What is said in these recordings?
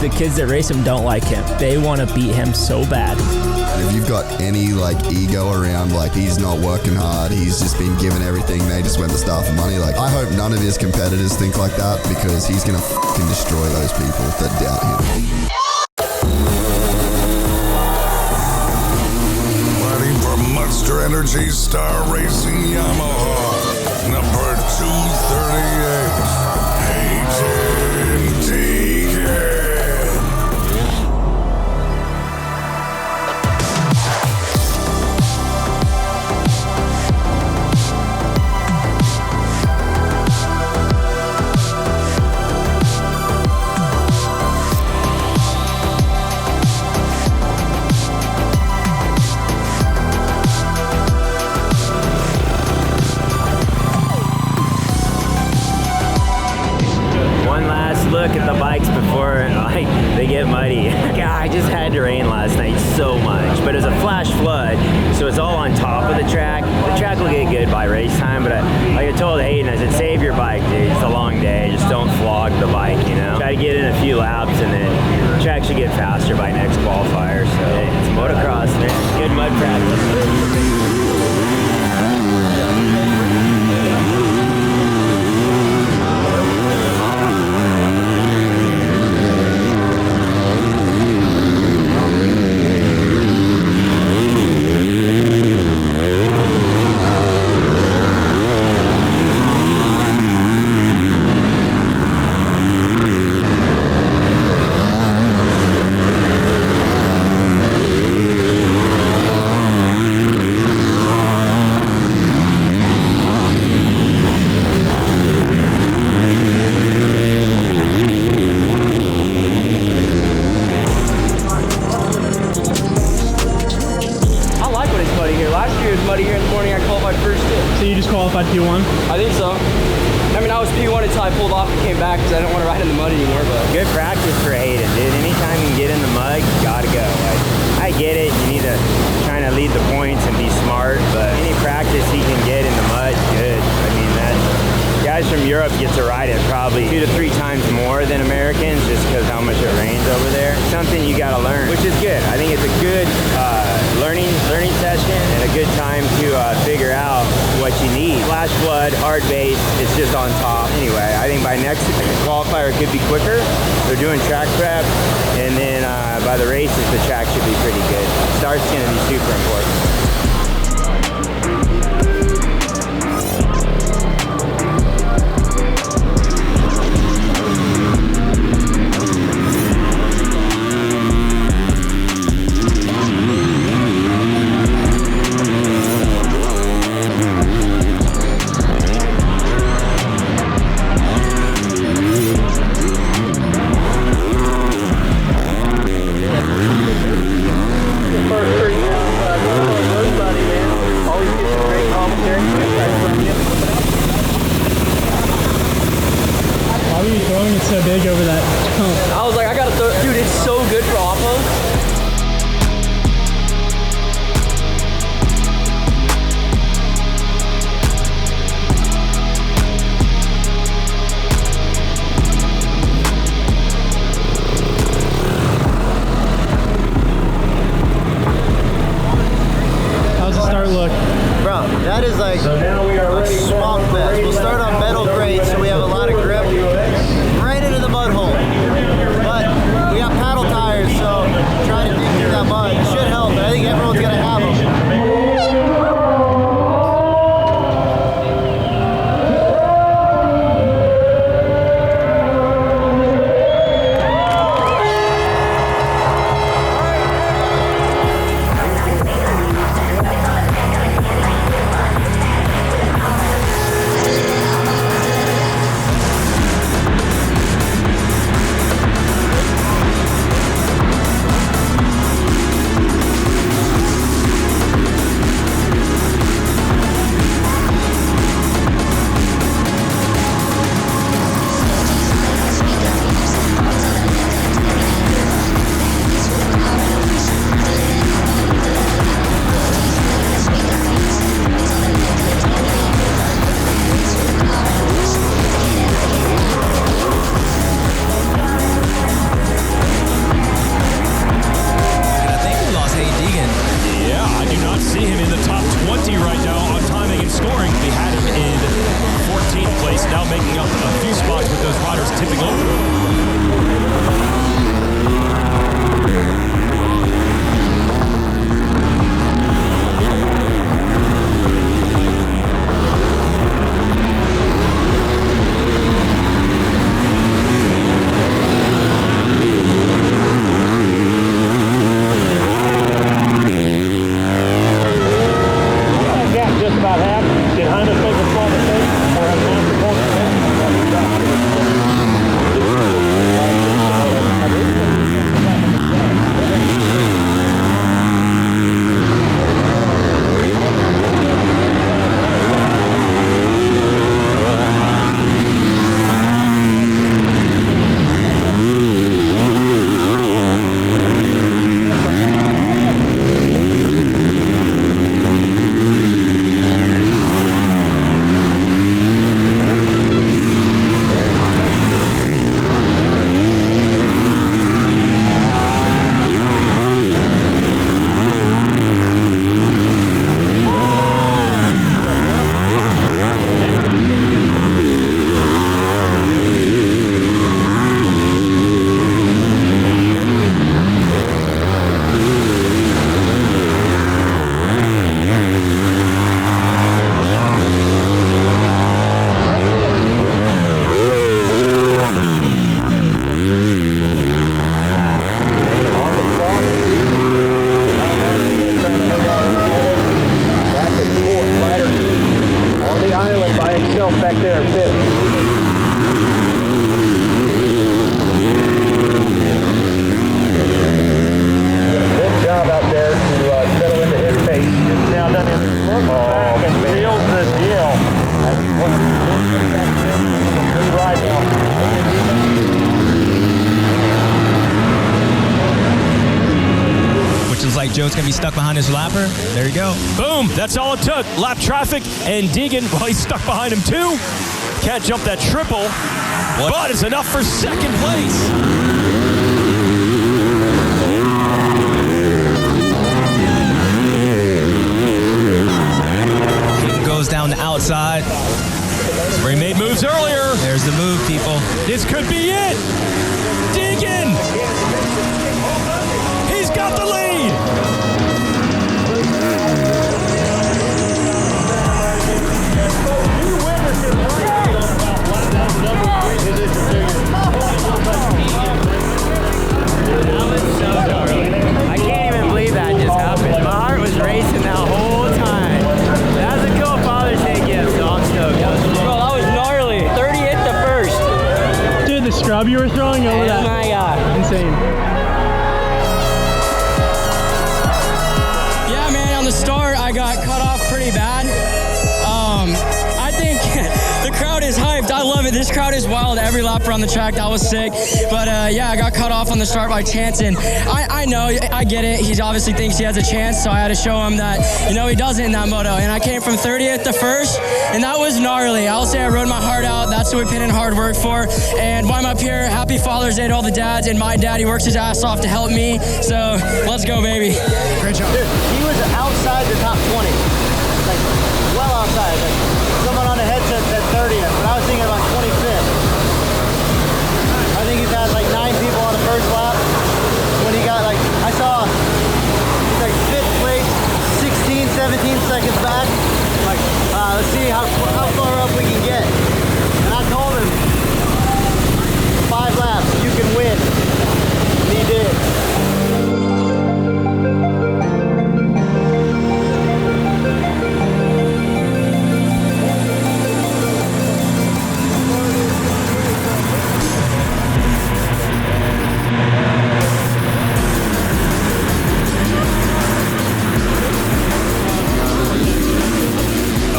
the kids that race him don't like him. They want to beat him so bad. If you've got any like ego around, like he's not working hard, he's just been given everything, they just went to start for money. Like I hope none of his competitors think like that, because he's gonna fucking destroy those people that doubt him. Fighting for Monster Energy Star Racing Yamaha, number 238, Haiden Deegan. Look at the bikes before they get muddy. God, I just had to rain last night so much, but it was a flash flood, so it's all on top of the track. The track will get good by race time, but like I told Hayden, I said, save your bike, dude. It's a long day. Just don't flog the bike, you know? Try to get in a few laps, and then the track should get faster by next qualifier. So it's motocross, man. Good mud practice. P1? I think so. I mean, I was P1 until I pulled off and came back because I didn't want to ride in the mud anymore. But good practice for Hayden, dude. Anytime you can get in the mud, you gotta go. Like, I get it. You need to try to lead the points and be smart, but any practice he can get in the mud, good. I mean, guys from Europe get to ride it probably 2 to 3 times more than Americans, just because how much it rains over there. Something you gotta learn, which is good. I think it's a good learning session and a good time to figure out what you need. Flash flood, hard base, it's just on top. Anyway, I think by next qualifier it could be quicker. They're doing track prep, and then by the races the track should be pretty good. Start's gonna be super important. So big over that jump. I was like, I gotta throw, dude, it's so good for off-road. How's the start look? Bro, that is like a swamp fest. We'll start on metal grade, so we have a lot of grip right into the mud hole. But Joe's going to be stuck behind his lapper. There you go. Boom. That's all it took. Lap traffic, and Deegan, well, he's stuck behind him too. Can't jump that triple, but it's enough for second place. Goes down the outside. Where he made moves earlier. There's the move, people. This could be it. Deegan. He's got the lead. I can't even believe that just happened. My heart was racing that whole time. That was a cool Father's Day gift, so I'm stoked. Bro, that was gnarly. 30th to first. Dude, the scrub you were throwing over that. Oh my God. Insane. Yeah, man, on the start, I got cut off pretty bad. I think the crowd is hyped. I love it. This crowd is wild. Every lap around the track, that was sick. But yeah, I got cut off on the start by chance, and I know, I get it. He obviously thinks he has a chance, so I had to show him that, you know, he doesn't in that moto. And I came from 30th to first, and that was gnarly. I'll say I rode my heart out. That's what we put in hard work for. And while I'm up here, happy Father's Day to all the dads, and my dad, he works his ass off to help me. So let's go, baby. Great job. Dude, he was outside the top 20. Like, well outside. Like, someone on the headset said 30th, but I was thinking about 25th. I think he's had like 9 people on the first lap. When he got like, I saw he's like 5th place, 16, 17 seconds back. Like, let's see how far up we can get. And I told him, 5 laps, you can win. And he did.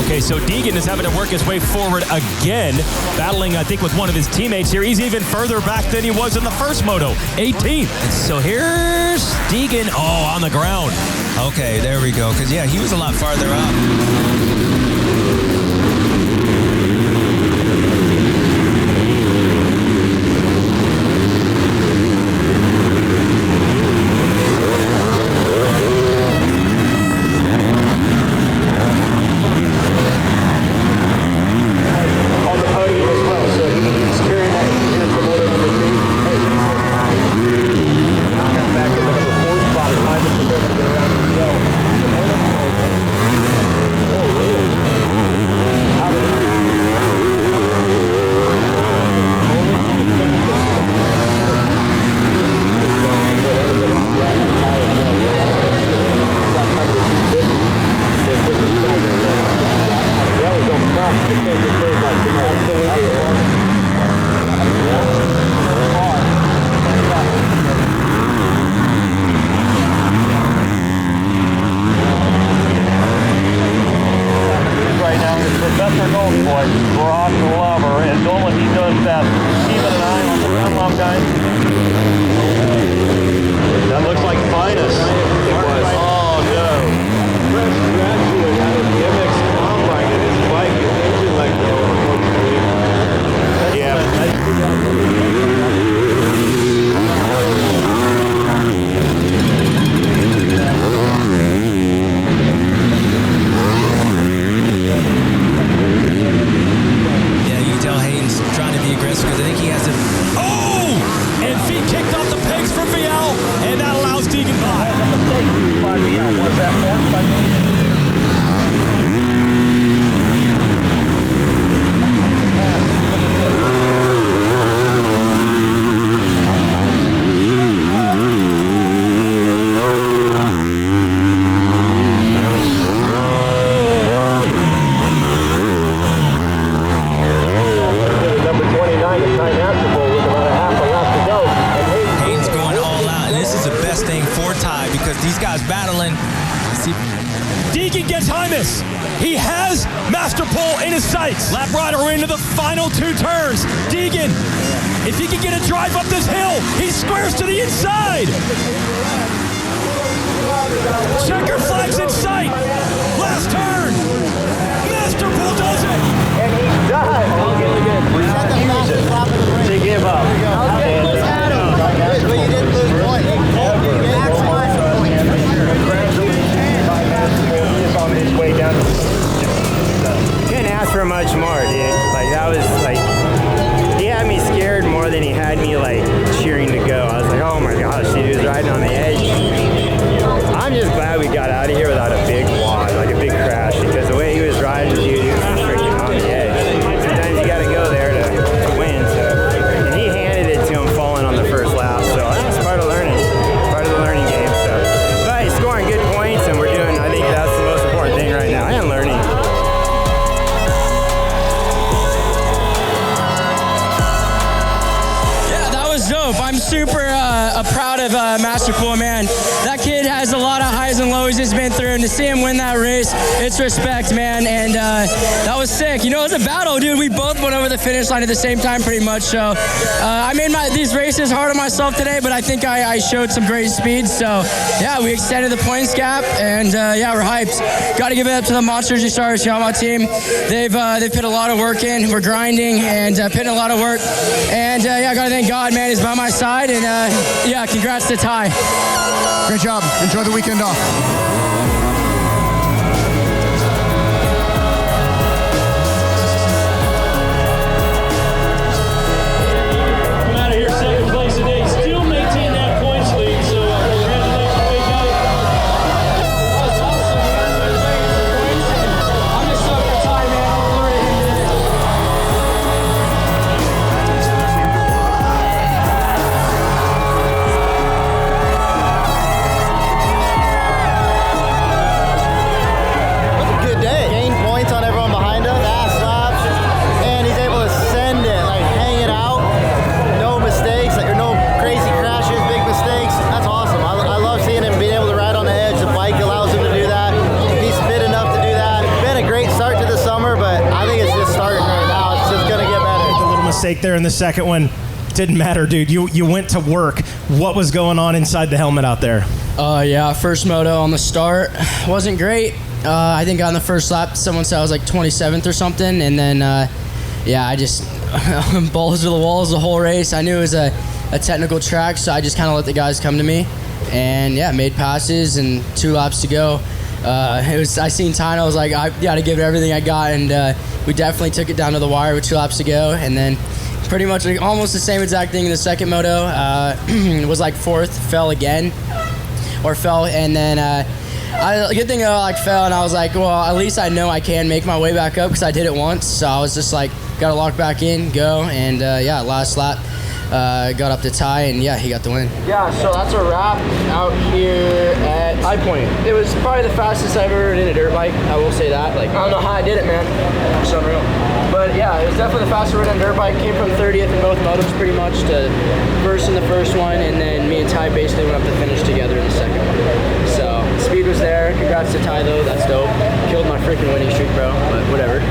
Okay, so Deegan is having to work his way forward again, battling, I think, with one of his teammates here. He's even further back than he was in the first moto, 18th. So here's Deegan. Oh, on the ground. Okay, there we go. Because, yeah, he was a lot farther up. Deegan gets Hymas. He has Master Pole in his sights. Lap rider into the final 2 turns. Deegan, if he can get a drive up this hill, he squares to the inside. Checker flag's in sight. Last turn. Masterful does it. And he's done. Really good. To give up. But you didn't lose point. Just on his way down. Couldn't ask for much more, dude. Like, that was like, he had me scared more than he had me like cheering to go. I was like, oh my gosh, dude, he was riding on the edge. I'm just glad we got out of here without a big wad, like a big crash, because the way he was riding, dude, he was freaking on the edge. Sometimes you gotta go there to win, so. And he handed it to him falling on the first lap, so that's part of learning, part of the learning game, so. But he's scoring good points, and we're doing, I think that's the most important thing right now, and learning. Dope. I'm super proud of Masterful, man. That kid has a lot of highs and lows he's been through, and to see him win that race, it's respect, man. And that was sick. You know, it was a battle, dude. We both went over the finish line at the same time, pretty much. So I made these races hard on myself today, but I think I showed some great speed. So yeah, we extended the points gap, and yeah, we're hyped. Got to give it up to the Monster Energy Stars Yamaha team. They've put a lot of work in. We're grinding and putting a lot of work. And yeah, I got to thank God, man. He's by my side, and yeah, congrats to Ty. Great job. Enjoy the weekend off. There in the second one. Didn't matter, dude. You went to work. What was going on inside the helmet out there? Yeah, first moto on the start wasn't great. I think on the first lap someone said I was like 27th or something, and then yeah, I just balls to the walls the whole race. I knew it was a technical track, so I just kind of let the guys come to me, and yeah, made passes, and 2 laps to go. I seen Tyne, I was like, I got to give it everything I got, and we definitely took it down to the wire with 2 laps to go, and then pretty much like almost the same exact thing in the second moto. Was like 4th, fell, and then good thing I fell, and I was like, well, at least I know I can make my way back up because I did it once, so I was just like, got to lock back in, go, and yeah, last lap. Got up to Ty, and yeah, he got the win. Yeah, so that's a wrap out here at High Point. It was probably the fastest I've ever ridden a dirt bike. I will say that. Like, I don't know how I did it, man. It's unreal. But yeah, it was definitely the fastest ridden dirt bike. Came from 30th in both motos pretty much to first in the first one, and then me and Ty basically went up to finish together in the second one. So speed was there. Congrats to Ty though. That's dope. Killed my freaking winning streak, bro. But whatever.